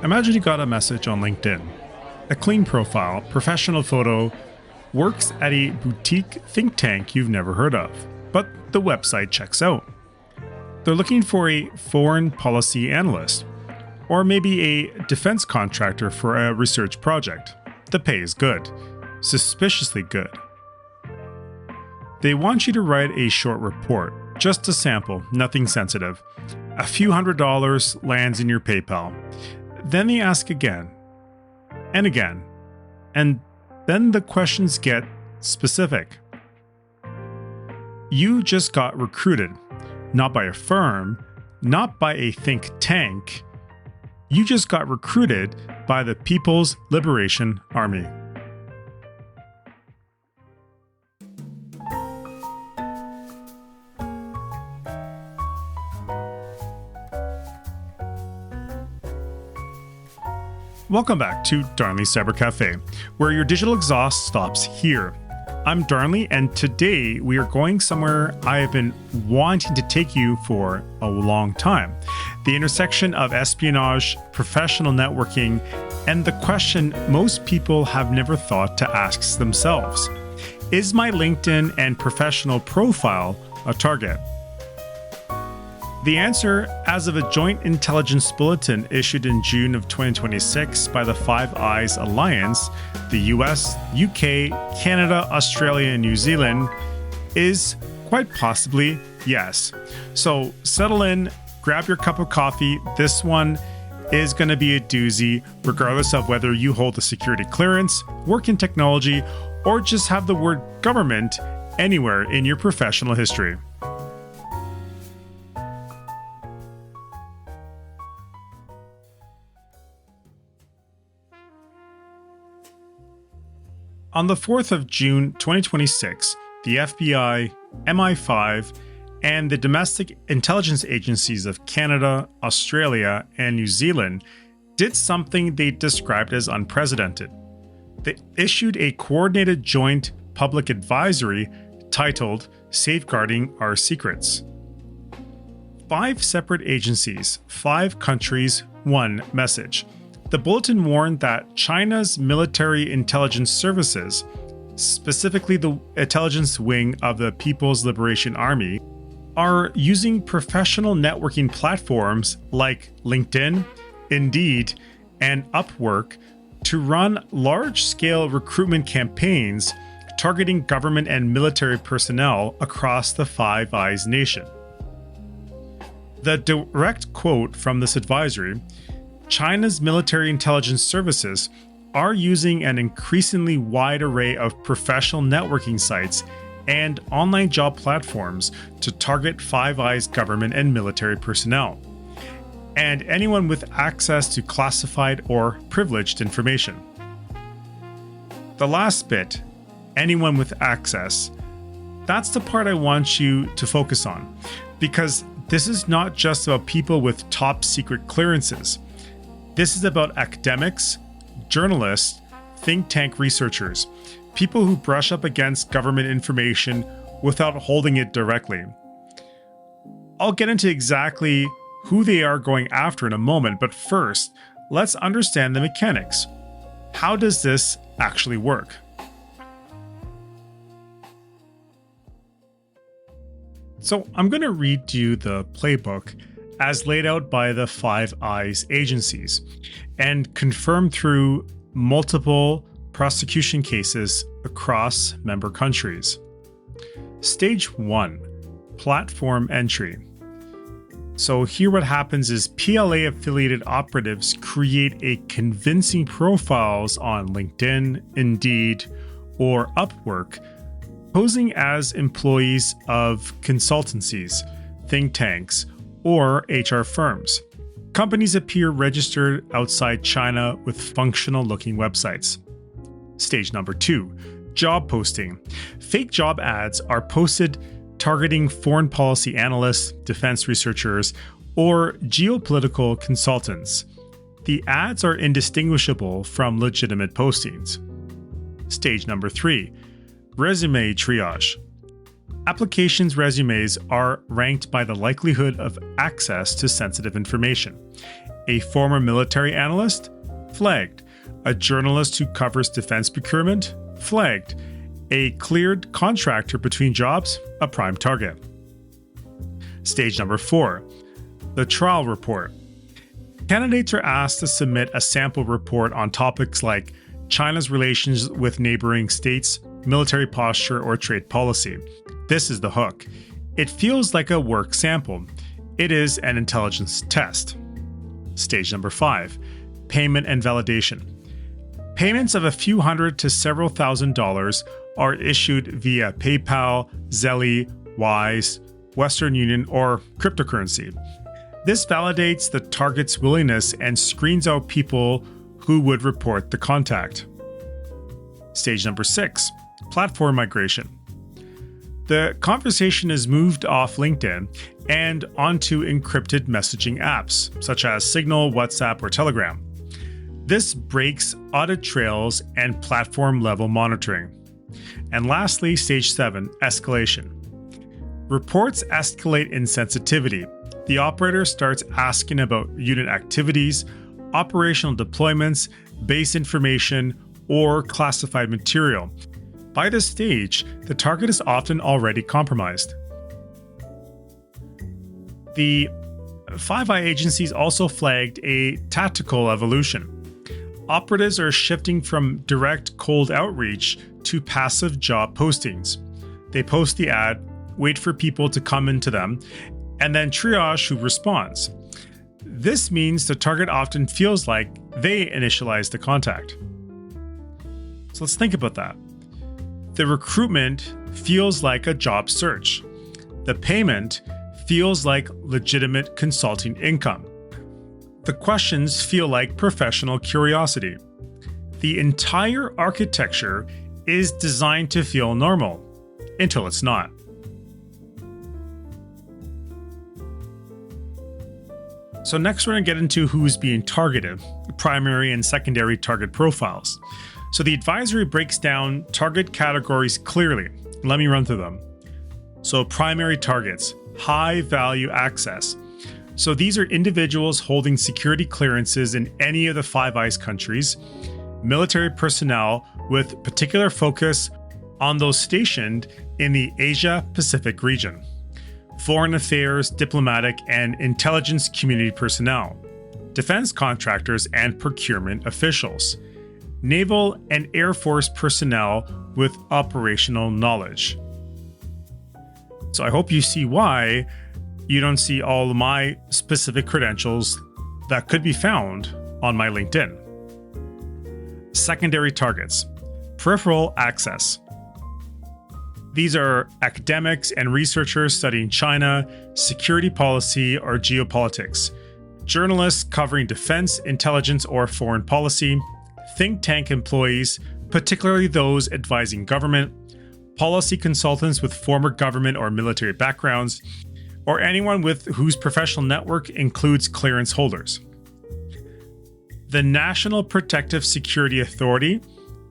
Imagine you got a message on LinkedIn. A clean profile, professional photo, works at a boutique think tank you've never heard of, but the website checks out. They're looking for a foreign policy analyst, or maybe a defense contractor for a research project. The pay is good, suspiciously good. They want you to write a short report, just a sample, nothing sensitive. A few $100s lands in your PayPal. Then they ask again, and again, and then the questions get specific. You just got recruited, not by a firm, not by a think tank. You just got recruited by the People's Liberation Army. Welcome back to Darnley's Cyber Cafe, where your digital exhaust stops here. I'm Darnley, and today we are going somewhere I have been wanting to take you for a long time. The intersection of espionage, professional networking, and the question most people have never thought to ask themselves. Is my LinkedIn and professional profile a target? The answer, as of a joint intelligence bulletin issued in June of 2026 by the Five Eyes Alliance, the US, UK, Canada, Australia, and New Zealand, is quite possibly yes. So settle in, grab your cup of coffee. This one is going to be a doozy, regardless of whether you hold a security clearance, work in technology, or just have the word government anywhere in your professional history. On the 4th of June 2026, the FBI, MI5, and the domestic intelligence agencies of Canada, Australia, and New Zealand did something they described as unprecedented. They issued a coordinated joint public advisory titled Safeguarding Our Secrets. 5 separate agencies, 5 countries, 1 message. The bulletin warned that China's military intelligence services, specifically the intelligence wing of the People's Liberation Army, are using professional networking platforms like LinkedIn, Indeed, and Upwork to run large-scale recruitment campaigns targeting government and military personnel across the Five Eyes nation. The direct quote from this advisory: China's military intelligence services are using an increasingly wide array of professional networking sites and online job platforms to target Five Eyes government and military personnel, and anyone with access to classified or privileged information. The last bit, anyone with access, that's the part I want you to focus on, because this is not just about people with top secret clearances. This is about academics, journalists, think tank researchers, people who brush up against government information without holding it directly. I'll get into exactly who they are going after in a moment, but first, let's understand the mechanics. How does this actually work? So I'm going to read you the playbook as laid out by the Five Eyes agencies and confirmed through multiple prosecution cases across member countries. Stage 1, platform entry. So here what happens is PLA-affiliated operatives create a convincing profiles on LinkedIn, Indeed, or Upwork, posing as employees of consultancies, think tanks, or HR firms. Companies appear registered outside China with functional-looking websites. Stage number 2, job posting. Fake job ads are posted targeting foreign policy analysts, defense researchers, or geopolitical consultants. The ads are indistinguishable from legitimate postings. Stage number 3, resume triage. Applications' resumes are ranked by the likelihood of access to sensitive information. A former military analyst? Flagged. A journalist who covers defense procurement? Flagged. A cleared contractor between jobs? A prime target. Stage number 4. The trial report. Candidates are asked to submit a sample report on topics like China's relations with neighboring states, military posture, or trade policy. This is the hook. It feels like a work sample. It is an intelligence test. Stage number 5. Payment and validation. Payments of a few hundred to several $1,000s are issued via PayPal, Zelle, Wise, Western Union, or cryptocurrency. This validates the target's willingness and screens out people who would report the contact. Stage number 6. Platform migration. The conversation is moved off LinkedIn and onto encrypted messaging apps, such as Signal, WhatsApp, or Telegram. This breaks audit trails and platform-level monitoring. And lastly, Stage 7, escalation. Reports escalate in sensitivity. The operator starts asking about unit activities, operational deployments, base information, or classified material. By this stage, the target is often already compromised. The Five Eye agencies also flagged a tactical evolution. Operatives are shifting from direct cold outreach to passive job postings. They post the ad, wait for people to come into them, and then triage who responds. This means the target often feels like they initialized the contact. So let's think about that. The recruitment feels like a job search. The payment feels like legitimate consulting income. The questions feel like professional curiosity. The entire architecture is designed to feel normal, until it's not. So next we're going to get into who's being targeted, primary and secondary target profiles. So the advisory breaks down target categories clearly. Let me run through them. So primary targets, high value access. So these are individuals holding security clearances in any of the Five Eyes countries, military personnel with particular focus on those stationed in the Asia-Pacific region, foreign affairs, diplomatic, and intelligence community personnel, defense contractors and procurement officials, naval and air force personnel with operational knowledge. So I hope you see why you don't see all of my specific credentials that could be found on my LinkedIn. Secondary targets, peripheral access. These are academics and researchers studying China, security policy, or geopolitics, journalists covering defense, intelligence, or foreign policy, think tank employees, particularly those advising government, policy consultants with former government or military backgrounds, or anyone with whose professional network includes clearance holders. The National Protective Security Authority,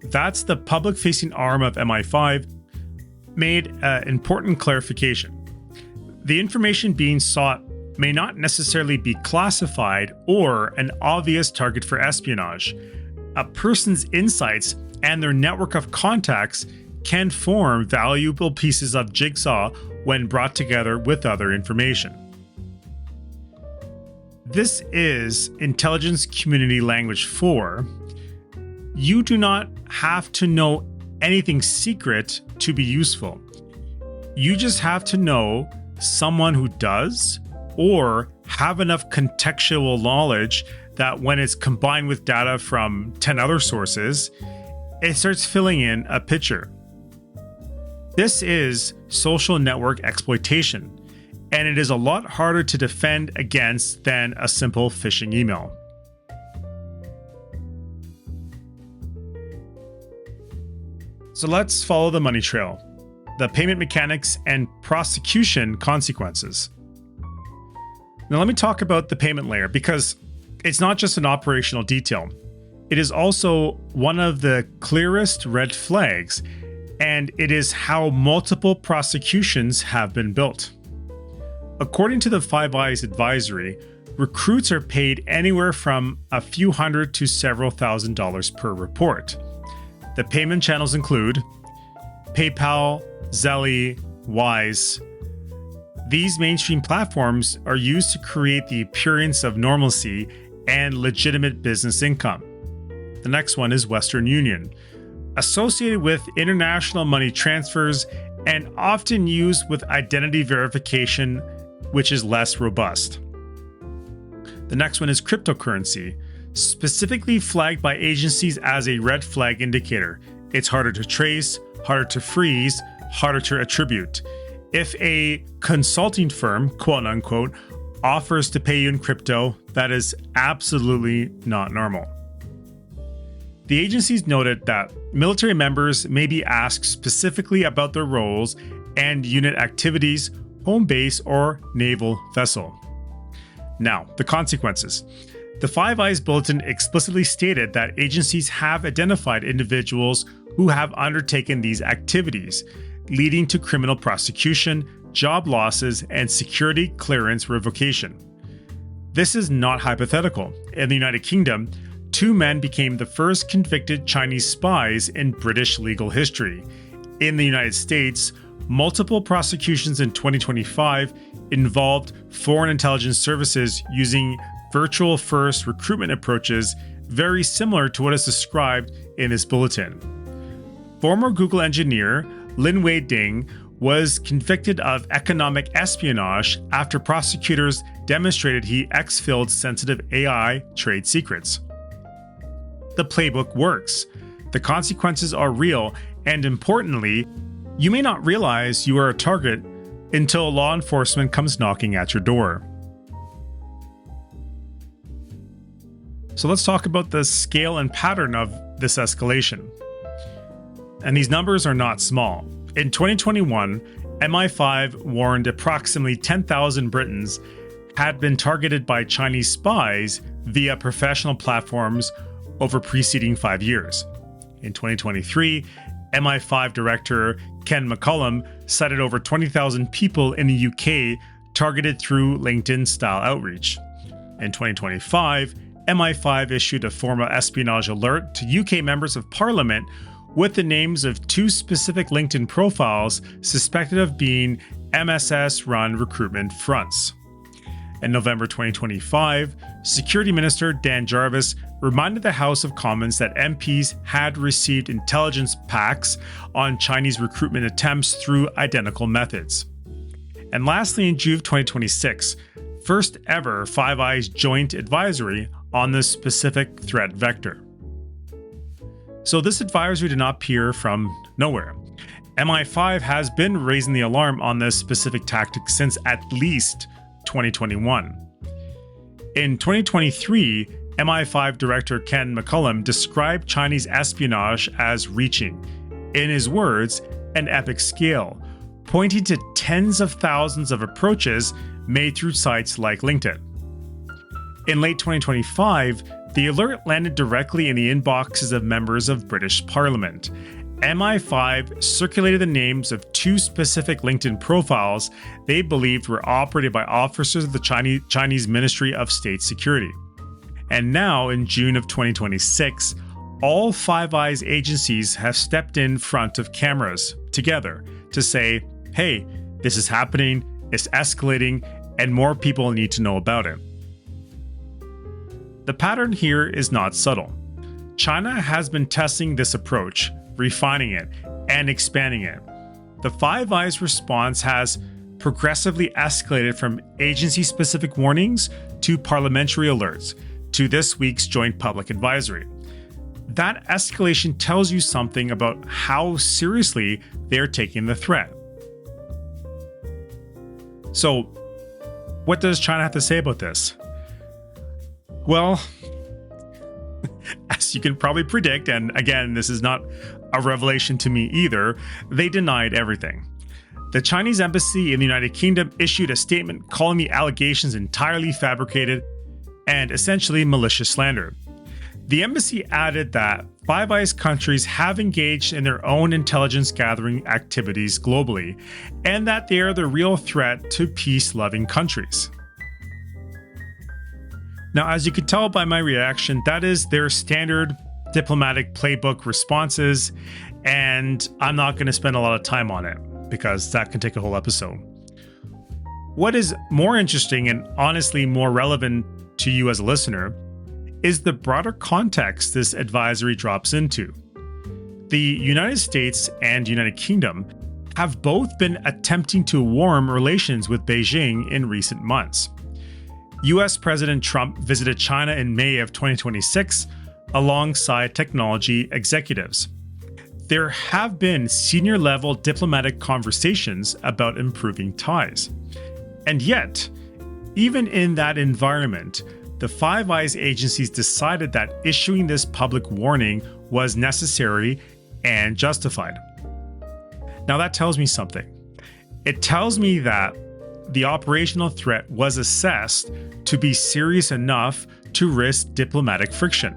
that's the public-facing arm of MI5, made an important clarification. The information being sought may not necessarily be classified or an obvious target for espionage. A person's insights and their network of contacts can form valuable pieces of jigsaw when brought together with other information. This is intelligence community language for you do not have to know anything secret to be useful. You just have to know someone who does or have enough contextual knowledge that when it's combined with data from 10 other sources, it starts filling in a picture. This is social network exploitation, and it is a lot harder to defend against than a simple phishing email. So let's follow the money trail, the payment mechanics and prosecution consequences. Now let me talk about the payment layer because it's not just an operational detail. It is also one of the clearest red flags, and it is how multiple prosecutions have been built. According to the Five Eyes advisory, recruits are paid anywhere from a few hundred to several $1,000s per report. The payment channels include PayPal, Zelle, Wise. These mainstream platforms are used to create the appearance of normalcy and legitimate business income. The next one is Western Union, associated with international money transfers and often used with identity verification, which is less robust. The next one is cryptocurrency, specifically flagged by agencies as a red flag indicator. It's harder to trace, harder to freeze, harder to attribute. If a consulting firm, quote unquote, offers to pay you in crypto, that is absolutely not normal. The agencies noted that military members may be asked specifically about their roles and unit activities, home base, or naval vessel. Now, the consequences. The Five Eyes Bulletin explicitly stated that agencies have identified individuals who have undertaken these activities, leading to criminal prosecution, job losses, and security clearance revocation. This is not hypothetical. In the United Kingdom, 2 men became the first convicted Chinese spies in British legal history. In the United States, multiple prosecutions in 2025 involved foreign intelligence services using virtual first recruitment approaches very similar to what is described in this bulletin. Former Google engineer Lin Wei Ding was convicted of economic espionage after prosecutors demonstrated he exfilled sensitive AI trade secrets. The playbook works. The consequences are real, and importantly, you may not realize you are a target until law enforcement comes knocking at your door. So let's talk about the scale and pattern of this escalation. And these numbers are not small. In 2021, MI5 warned approximately 10,000 Britons had been targeted by Chinese spies via professional platforms over preceding 5 years. In 2023, MI5 director Ken McCullum cited over 20,000 people in the UK targeted through LinkedIn-style outreach. In 2025, MI5 issued a formal espionage alert to UK members of parliament with the names of 2 specific LinkedIn profiles suspected of being MSS-run recruitment fronts. In November 2025, Security Minister Dan Jarvis reminded the House of Commons that MPs had received intelligence packs on Chinese recruitment attempts through identical methods. And lastly, in June 2026, first ever Five Eyes joint advisory on this specific threat vector. So this advisory did not appear from nowhere. MI5 has been raising the alarm on this specific tactic since at least 2021. In 2023, MI5 director Ken McCullum described Chinese espionage as reaching, in his words, an epic scale, pointing to tens of thousands of approaches made through sites like LinkedIn. In late 2025, the alert landed directly in the inboxes of members of British Parliament. MI5 circulated the names of 2 specific LinkedIn profiles they believed were operated by officers of the Chinese Ministry of State Security. And now, in June of 2026, all Five Eyes agencies have stepped in front of cameras together to say, hey, this is happening, it's escalating, and more people need to know about it. The pattern here is not subtle. China has been testing this approach, refining it, and expanding it. The Five Eyes response has progressively escalated from agency-specific warnings to parliamentary alerts to this week's joint public advisory. That escalation tells you something about how seriously they're taking the threat. So, what does China have to say about this? Well, as you can probably predict, and again, this is not a revelation to me either, they denied everything. The Chinese embassy in the United Kingdom issued a statement calling the allegations entirely fabricated and essentially malicious slander. The embassy added that Five Eyes countries have engaged in their own intelligence gathering activities globally, and that they are the real threat to peace-loving countries. Now, as you can tell by my reaction, that is their standard diplomatic playbook responses, and I'm not going to spend a lot of time on it because that can take a whole episode. What is more interesting and honestly more relevant to you as a listener is the broader context this advisory drops into. The United States and United Kingdom have both been attempting to warm relations with Beijing in recent months. US President Trump visited China in May of 2026 alongside technology executives. There have been senior-level diplomatic conversations about improving ties. And yet, even in that environment, the Five Eyes agencies decided that issuing this public warning was necessary and justified. Now that tells me something. It tells me that the operational threat was assessed to be serious enough to risk diplomatic friction.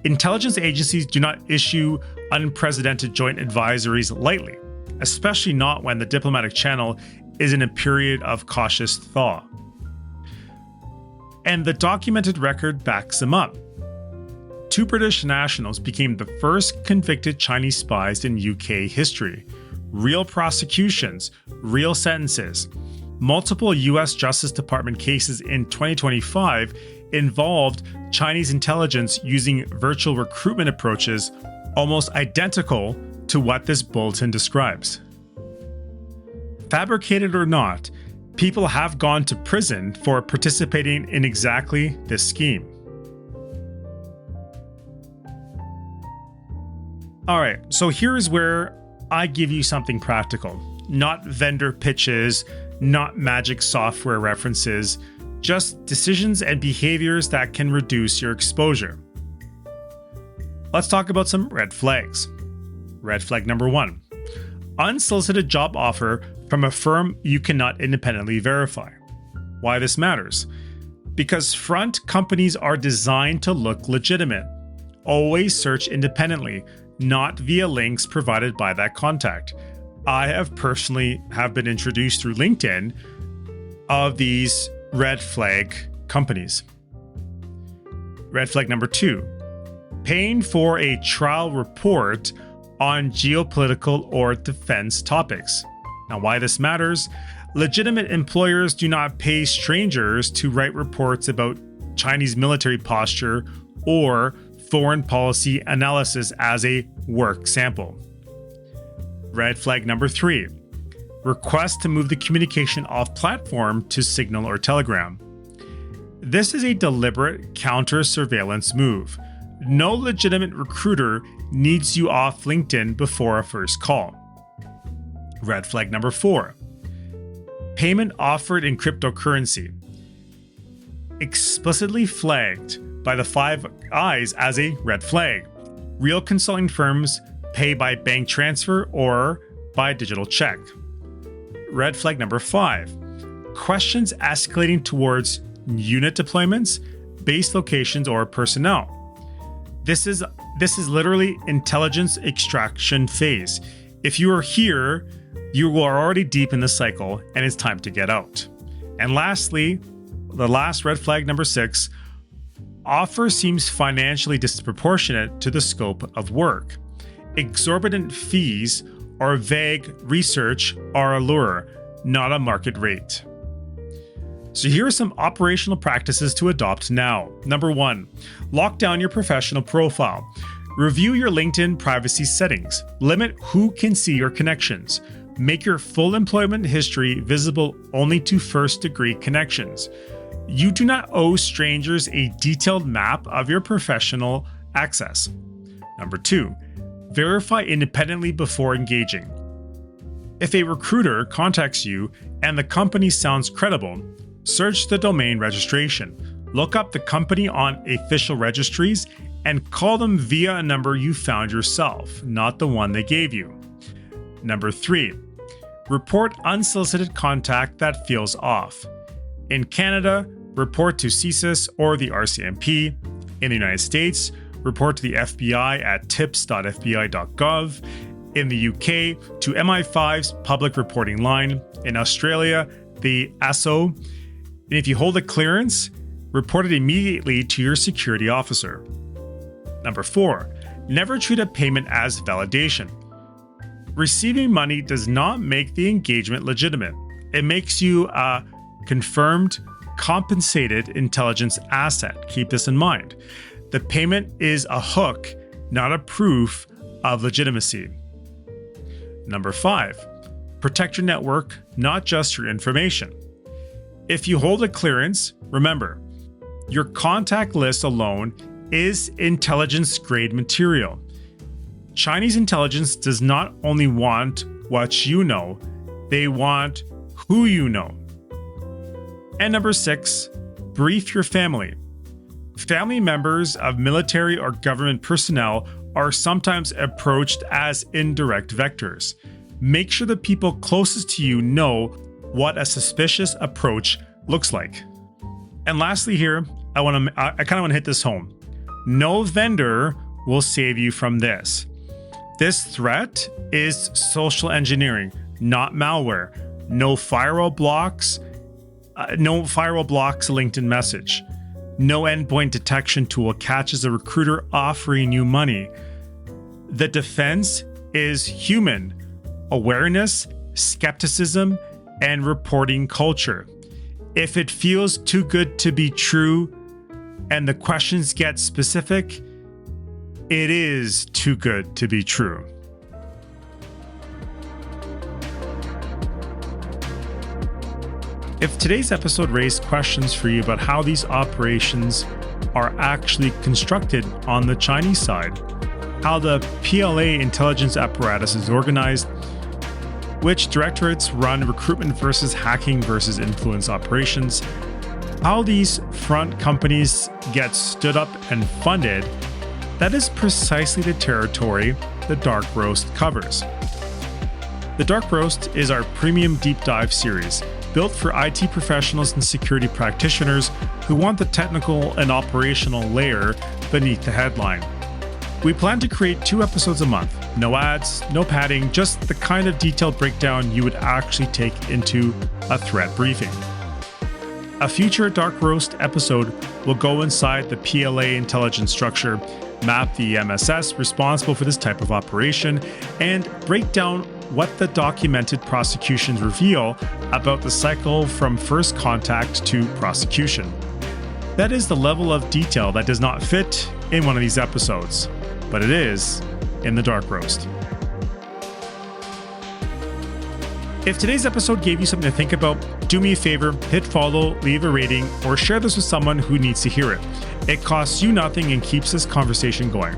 Intelligence agencies do not issue unprecedented joint advisories lightly, especially not when the diplomatic channel is in a period of cautious thaw. And the documented record backs them up. 2 British nationals became the first convicted Chinese spies in UK history. Real prosecutions, real sentences. Multiple US Justice Department cases in 2025 involved Chinese intelligence using virtual recruitment approaches almost identical to what this bulletin describes. Fabricated or not, people have gone to prison for participating in exactly this scheme. All right, so here's where I give you something practical. Not vendor pitches, not magic software references, just decisions and behaviors that can reduce your exposure. Let's talk about some red flags. Red flag number 1. Unsolicited job offer from a firm you cannot independently verify. Why this matters? Because front companies are designed to look legitimate. Always search independently, not via links provided by that contact. I have personally been introduced through LinkedIn of these red flag companies. Red flag number 2, paying for a trial report on geopolitical or defense topics. Now, why this matters? Legitimate employers do not pay strangers to write reports about Chinese military posture or foreign policy analysis as a work sample. Red flag number 3, request to move the communication off platform to Signal or Telegram. This is a deliberate counter-surveillance move. No legitimate recruiter needs you off LinkedIn before a first call. Red flag number 4, payment offered in cryptocurrency. Explicitly flagged by the Five Eyes as a red flag. Real consulting firms pay by bank transfer or by digital check. Red flag number 5, questions escalating towards unit deployments, base locations, or personnel. This is literally intelligence extraction phase. If you are here, you are already deep in the cycle and it's time to get out. And lastly, the last red flag number 6, offer seems financially disproportionate to the scope of work. Exorbitant fees or vague research are a lure, not a market rate. So here are some operational practices to adopt now. Number 1, lock down your professional profile. Review your LinkedIn privacy settings. Limit who can see your connections. Make your full employment history visible only to first-degree connections. You do not owe strangers a detailed map of your professional access. Number 2, verify independently before engaging. If a recruiter contacts you and the company sounds credible, search the domain registration. Look up the company on official registries and call them via a number you found yourself, not the one they gave you. Number 3, report unsolicited contact that feels off. In Canada, report to CSIS or the RCMP. In the United States, report to the FBI at tips.fbi.gov. In the UK, to MI5's public reporting line. In Australia, the ASO. And if you hold a clearance, report it immediately to your security officer. Number 4, never treat a payment as validation. Receiving money does not make the engagement legitimate. It makes you a confirmed, compensated intelligence asset. Keep this in mind. The payment is a hook, not a proof of legitimacy. Number 5, protect your network, not just your information. If you hold a clearance, remember, your contact list alone is intelligence-grade material. Chinese intelligence does not only want what you know, they want who you know. And number 6, brief your family. Family members of military or government personnel are sometimes approached as indirect vectors. Make sure the people closest to you know what a suspicious approach looks like. And lastly here, I kind of want to hit this home. No vendor will save you from this. This threat is social engineering, not malware. No firewall blocks a LinkedIn message. No endpoint detection tool catches a recruiter offering you money. The defense is human awareness, skepticism, and reporting culture. If it feels too good to be true and the questions get specific, it is too good to be true. If today's episode raised questions for you about how these operations are actually constructed on the Chinese side, how the PLA intelligence apparatus is organized, which directorates run recruitment versus hacking versus influence operations, how these front companies get stood up and funded, that is precisely the territory the Dark Roast covers. The Dark Roast is our premium deep dive series, built for IT professionals and security practitioners who want the technical and operational layer beneath the headline. We plan to create 2 episodes a month. No ads, no padding, just the kind of detailed breakdown you would actually take into a threat briefing. A future Dark Roast episode will go inside the PLA intelligence structure, map the MSS responsible for this type of operation, and break down what the documented prosecutions reveal about the cycle from first contact to prosecution. That is the level of detail that does not fit in one of these episodes, but it is in the Dark Roast. If today's episode gave you something to think about, do me a favor, hit follow, leave a rating, or share this with someone who needs to hear it. It costs you nothing and keeps this conversation going.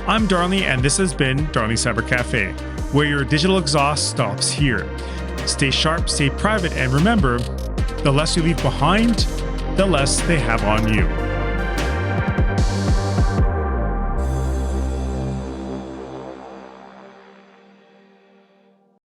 I'm Darnley, and this has been Darnley Cyber Cafe, where your digital exhaust stops here. Stay sharp, stay private, and remember, the less you leave behind, the less they have on you.